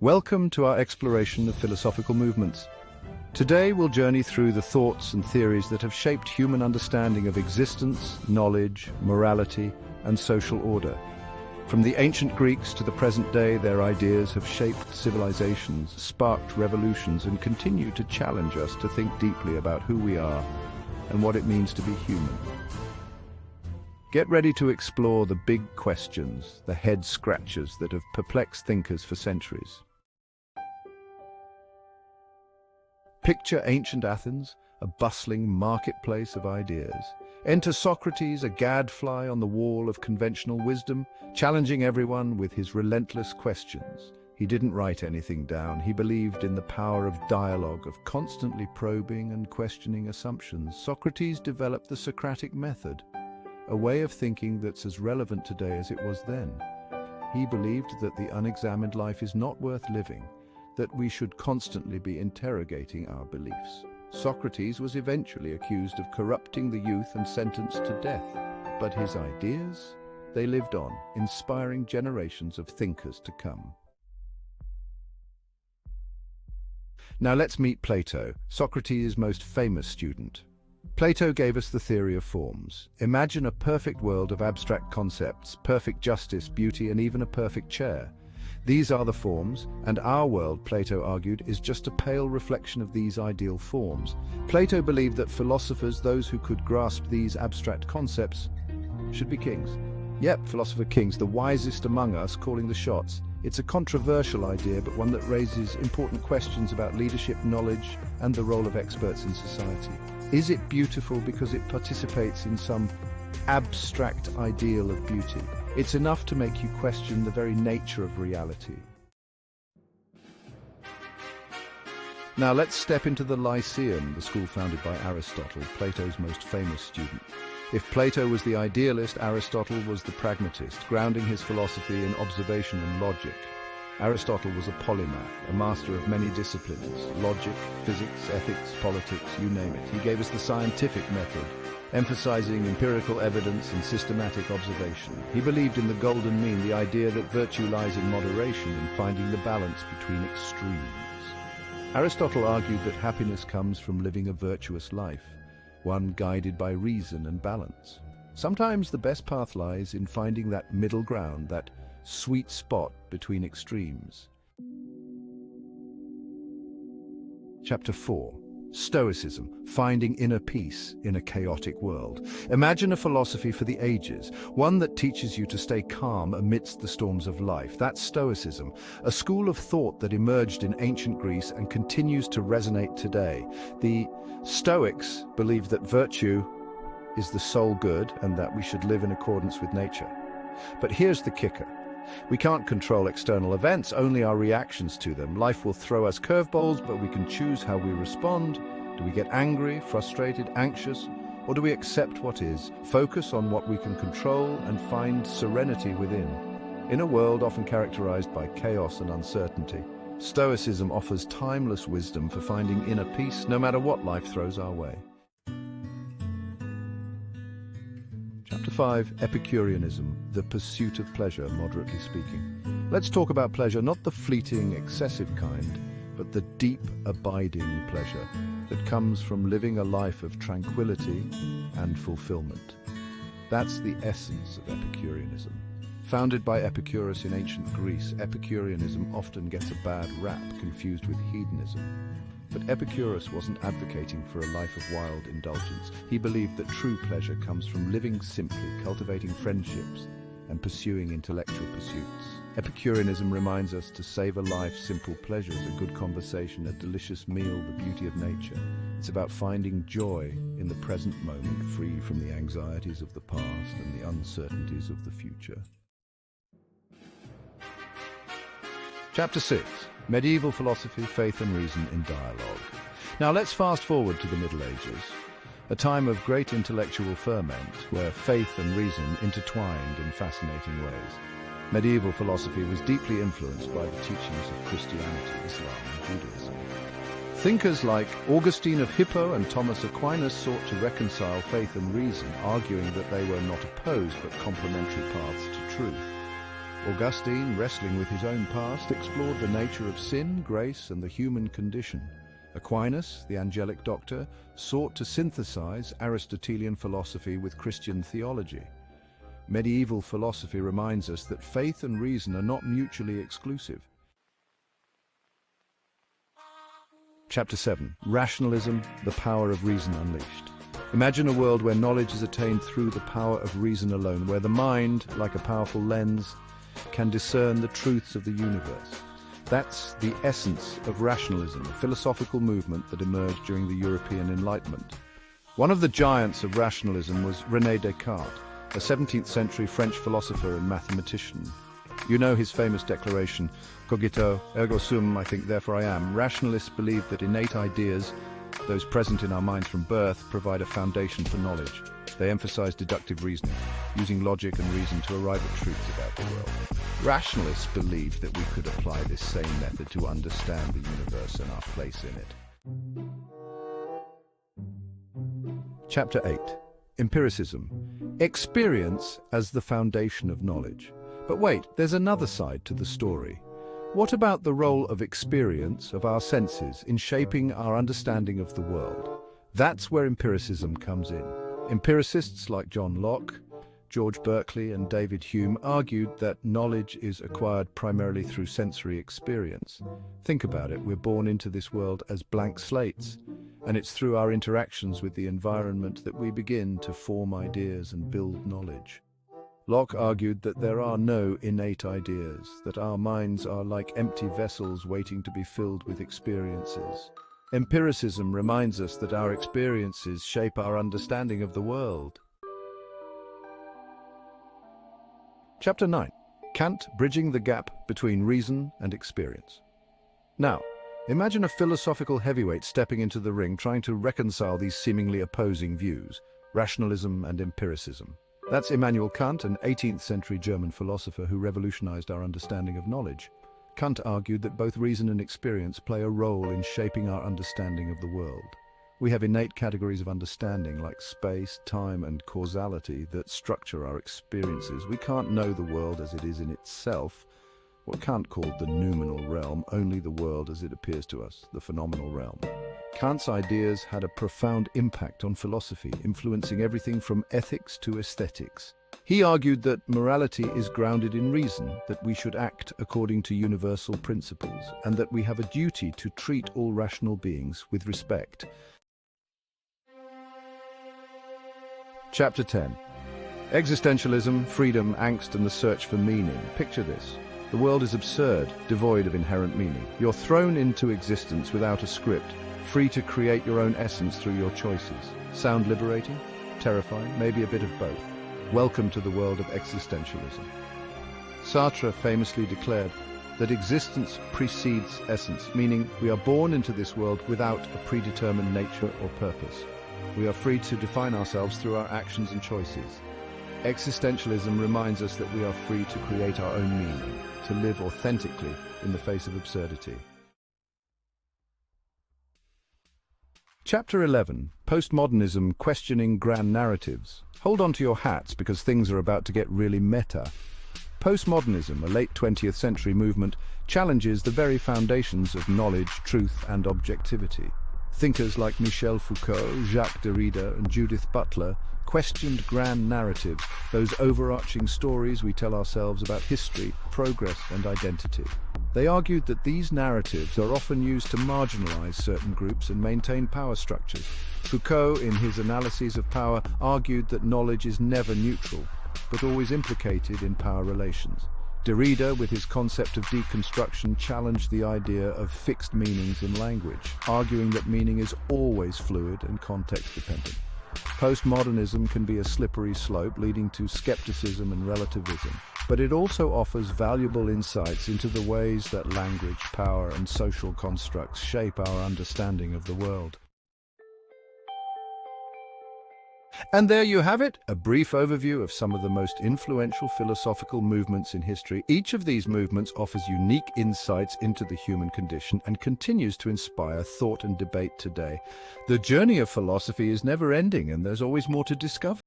Welcome to our exploration of philosophical movements. Today we'll journey through the thoughts and theories that have shaped human understanding of existence, knowledge, morality, and social order. From the ancient Greeks to the present day, their ideas have shaped civilizations, sparked revolutions, and continue to challenge us to think deeply about who we are and what it means to be human. Get ready to explore the big questions, the head-scratchers that have perplexed thinkers for centuries. Picture ancient Athens, a bustling marketplace of ideas. Enter Socrates, a gadfly on the wall of conventional wisdom, challenging everyone with his relentless questions. He didn't write anything down. He believed in the power of dialogue, of constantly probing and questioning assumptions. Socrates developed the Socratic method, a way of thinking that's as relevant today as it was then. He believed that the unexamined life is not worth living, that we should constantly be interrogating our beliefs. Socrates was eventually accused of corrupting the youth and sentenced to death. But his ideas, they lived on, inspiring generations of thinkers to come. Now let's meet Plato, Socrates' most famous student. Plato gave us the theory of forms. Imagine a perfect world of abstract concepts, perfect justice, beauty, and even a perfect chair. These are the forms, and our world, Plato argued, is just a pale reflection of these ideal forms. Plato believed that philosophers, those who could grasp these abstract concepts, should be kings. Yep, philosopher kings, the wisest among us, calling the shots. It's a controversial idea, but one that raises important questions about leadership, knowledge, and the role of experts in society. Is it beautiful because it participates in some abstract ideal of beauty? It's enough to make you question the very nature of reality. Now let's step into the Lyceum, the school founded by Aristotle, Plato's most famous student. If Plato was the idealist, Aristotle was the pragmatist, grounding his philosophy in observation and logic. Aristotle was a polymath, a master of many disciplines: logic, physics, ethics, politics, you name it. He gave us the scientific method, emphasizing empirical evidence and systematic observation. He believed in the golden mean, the idea that virtue lies in moderation and finding the balance between extremes. Aristotle argued that happiness comes from living a virtuous life, one guided by reason and balance. Sometimes the best path lies in finding that middle ground, that sweet spot between extremes. Chapter 4. Stoicism, finding inner peace in a chaotic world. Imagine a philosophy for the ages, one that teaches you to stay calm amidst the storms of life. That's Stoicism, a school of thought that emerged in ancient Greece and continues to resonate today. The Stoics believed that virtue is the sole good and that we should live in accordance with nature. But here's the kicker. We can't control external events, only our reactions to them. Life will throw us curveballs, but we can choose how we respond. Do we get angry, frustrated, anxious, or do we accept what is, focus on what we can control, and find serenity within? In a world often characterized by chaos and uncertainty, Stoicism offers timeless wisdom for finding inner peace no matter what life throws our way. Chapter 5. Epicurianism, the pursuit of pleasure, moderately speaking. Let's talk about pleasure, not the fleeting, excessive kind, but the deep, abiding pleasure that comes from living a life of tranquility and fulfillment. That's the essence of Epicurianism. Founded by Epicurus in ancient Greece, Epicureanism often gets a bad rap, confused with hedonism. But Epicurus wasn't advocating for a life of wild indulgence. He believed that true pleasure comes from living simply, cultivating friendships, and pursuing intellectual pursuits. Epicureanism reminds us to savor life's simple pleasures, a good conversation, a delicious meal, the beauty of nature. It's about finding joy in the present moment, free from the anxieties of the past and the uncertainties of the future. Chapter 6. Medieval philosophy, faith and reason in dialogue. Now let's fast forward to the Middle Ages, a time of great intellectual ferment where faith and reason intertwined in fascinating ways. Medieval philosophy was deeply influenced by the teachings of Christianity, Islam and Judaism. Thinkers like Augustine of Hippo and Thomas Aquinas sought to reconcile faith and reason, arguing that they were not opposed but complementary paths to truth. Augustine, wrestling with his own past, explored the nature of sin, grace, and the human condition. Aquinas, the angelic doctor, sought to synthesize Aristotelian philosophy with Christian theology. Medieval philosophy reminds us that faith and reason are not mutually exclusive. Chapter 7. Rationalism, the power of reason unleashed. Imagine a world where knowledge is attained through the power of reason alone, where the mind, like a powerful lens, can discern the truths of the universe. That's the essence of rationalism, a philosophical movement that emerged during the European Enlightenment. One of the giants of rationalism was René Descartes, a 17th century French philosopher and mathematician. You know his famous declaration, cogito, ergo sum, I think, therefore I am. Rationalists believe that innate ideas, those present in our minds from birth, provide a foundation for knowledge. They emphasize deductive reasoning, using logic and reason to arrive at truths about the world. Rationalists believed that we could apply this same method to understand the universe and our place in it. Chapter 8. Empiricism. Experience as the foundation of knowledge. But wait, there's another side to the story. What about the role of experience, of our senses, in shaping our understanding of the world? That's where empiricism comes in. Empiricists like John Locke, George Berkeley, and David Hume argued that knowledge is acquired primarily through sensory experience. Think about it, we're born into this world as blank slates, and it's through our interactions with the environment that we begin to form ideas and build knowledge. Locke argued that there are no innate ideas, that our minds are like empty vessels waiting to be filled with experiences. Empiricism reminds us that our experiences shape our understanding of the world. Chapter 9. Kant bridging the gap between reason and experience. Now, imagine a philosophical heavyweight stepping into the ring trying to reconcile these seemingly opposing views, rationalism and empiricism. That's Immanuel Kant, an 18th century German philosopher who revolutionized our understanding of knowledge. Kant argued that both reason and experience play a role in shaping our understanding of the world. We have innate categories of understanding like space, time, and causality that structure our experiences. We can't know the world as it is in itself, what Kant called the noumenal realm, only the world as it appears to us, the phenomenal realm. Kant's ideas had a profound impact on philosophy, influencing everything from ethics to aesthetics. He argued that morality is grounded in reason, that we should act according to universal principles, and that we have a duty to treat all rational beings with respect. Chapter 10. Existentialism, freedom, angst, and the search for meaning. Picture this. The world is absurd, devoid of inherent meaning. You're thrown into existence without a script, free to create your own essence through your choices. Sound liberating? Terrifying? Maybe a bit of both. Welcome to the world of existentialism. Sartre famously declared that existence precedes essence, meaning we are born into this world without a predetermined nature or purpose. We are free to define ourselves through our actions and choices. Existentialism reminds us that we are free to create our own meaning, to live authentically in the face of absurdity. Chapter 11. Postmodernism, questioning grand narratives. Hold on to your hats because things are about to get really meta. Postmodernism, a late 20th century movement, challenges the very foundations of knowledge, truth, and objectivity. Thinkers like Michel Foucault, Jacques Derrida, and Judith Butler questioned grand narratives, those overarching stories we tell ourselves about history, progress, and identity. They argued that these narratives are often used to marginalize certain groups and maintain power structures. Foucault, in his analyses of power, argued that knowledge is never neutral, but always implicated in power relations. Derrida, with his concept of deconstruction, challenged the idea of fixed meanings in language, arguing that meaning is always fluid and context-dependent. Postmodernism can be a slippery slope leading to skepticism and relativism, but it also offers valuable insights into the ways that language, power, and social constructs shape our understanding of the world. And there you have it, a brief overview of some of the most influential philosophical movements in history. Each of these movements offers unique insights into the human condition and continues to inspire thought and debate today. The journey of philosophy is never ending, and there's always more to discover.